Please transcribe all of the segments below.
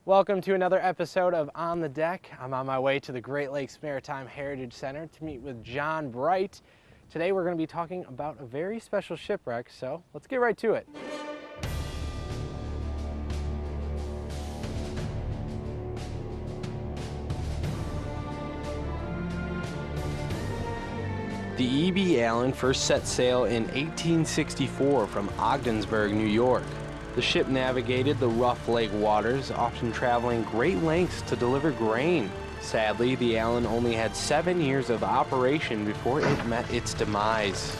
Welcome to another episode of On the Deck. I'm on my way to the Great Lakes Maritime Heritage Center to meet with John Bright. Today we're going to be talking about a very special shipwreck, so let's get right to it. The E.B. Allen first set sail in 1864 from Ogdensburg, New York. The ship navigated the rough lake waters, often traveling great lengths to deliver grain. Sadly, the Allen only had 7 years of operation before it met its demise.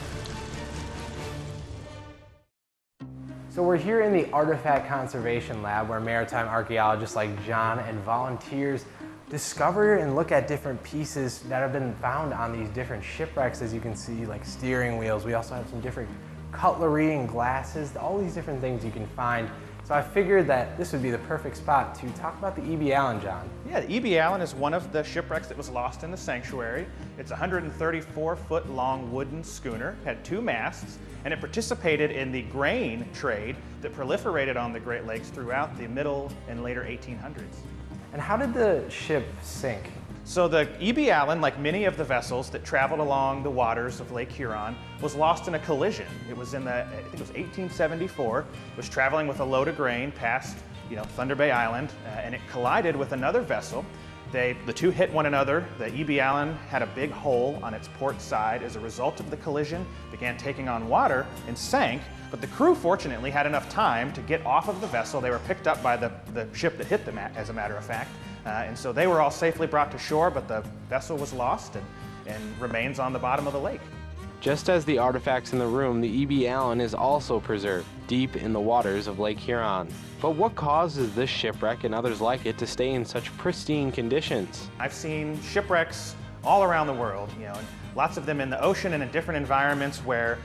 So we're here in the Artifact Conservation Lab where maritime archaeologists like John and volunteers discover and look at different pieces that have been found on these different shipwrecks, as you can see, like steering wheels. We also have some different cutlery and glasses, all these different things you can find. So I figured that this would be the perfect spot to talk about the E.B. Allen, John. Yeah, the E.B. Allen is one of the shipwrecks that was lost in the sanctuary. It's a 134-foot long wooden schooner, had 2 masts, and it participated in the grain trade that proliferated on the Great Lakes throughout the middle and later 1800s. And how did the ship sink? So the E.B. Allen, like many of the vessels that traveled along the waters of Lake Huron, was lost in a collision. It was in I think it was 1874. It was traveling with a load of grain past, Thunder Bay Island, and it collided with another vessel. The two hit one another. The E.B. Allen had a big hole on its port side as a result of the collision, began taking on water and sank, but the crew fortunately had enough time to get off of the vessel. They were picked up by the ship that hit them, as a matter of fact. And so they were all safely brought to shore, but the vessel was lost and remains on the bottom of the lake. Just as the artifacts in the room, the E.B. Allen is also preserved deep in the waters of Lake Huron. But what causes this shipwreck and others like it to stay in such pristine conditions? I've seen shipwrecks all around the world, and lots of them in the ocean and in different environments where,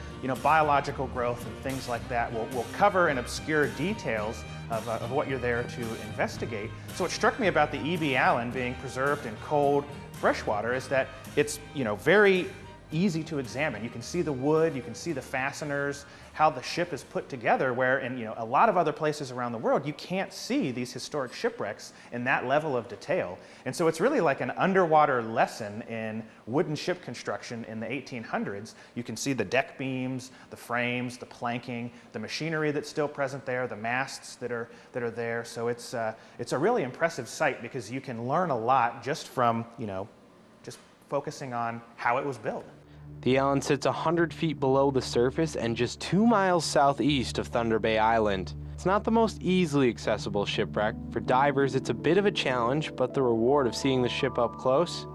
biological growth and things like that will cover and obscure details of what you're there to investigate. So what struck me about the E.B. Allen being preserved in cold freshwater is that it's very easy to examine. You can see the wood, you can see the fasteners, how the ship is put together, where in a lot of other places around the world you can't see these historic shipwrecks in that level of detail. And so it's really like an underwater lesson in wooden ship construction in the 1800s. You can see the deck beams, the frames, the planking, the machinery that's still present there, the masts that are there. So it's a really impressive sight because you can learn a lot just from just focusing on how it was built. The Allen sits 100 feet below the surface and just 2 miles southeast of Thunder Bay Island. It's not the most easily accessible shipwreck. For divers, it's a bit of a challenge, but the reward of seeing the ship up close,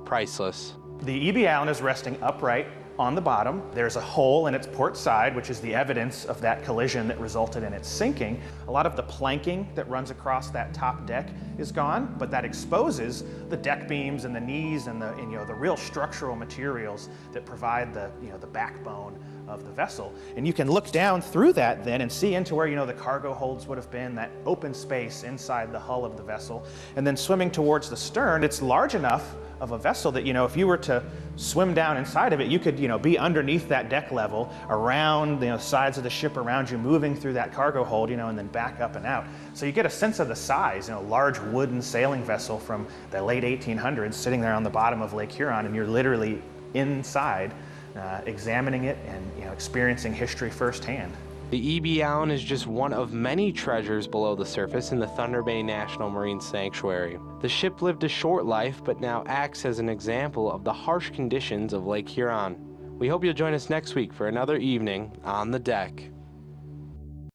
priceless. The E.B. Allen is resting upright on the bottom. There's a hole in its port side, which is the evidence of that collision that resulted in its sinking. A lot of the planking that runs across that top deck is gone, but that exposes the deck beams and the knees and the real structural materials that provide the backbone of the vessel. And you can look down through that then and see into where the cargo holds would have been, that open space inside the hull of the vessel. And then swimming towards the stern, it's large enough of a vessel that if you were to swim down inside of it, you could be underneath that deck level, around the sides of the ship around you, moving through that cargo hold, and then back up and out. So you get a sense of the size, large wooden sailing vessel from the late 1800s sitting there on the bottom of Lake Huron, and you're literally inside examining it and experiencing history firsthand. The E.B. Allen is just one of many treasures below the surface in the Thunder Bay National Marine Sanctuary. The ship lived a short life, but now acts as an example of the harsh conditions of Lake Huron. We hope you'll join us next week for another evening on the deck.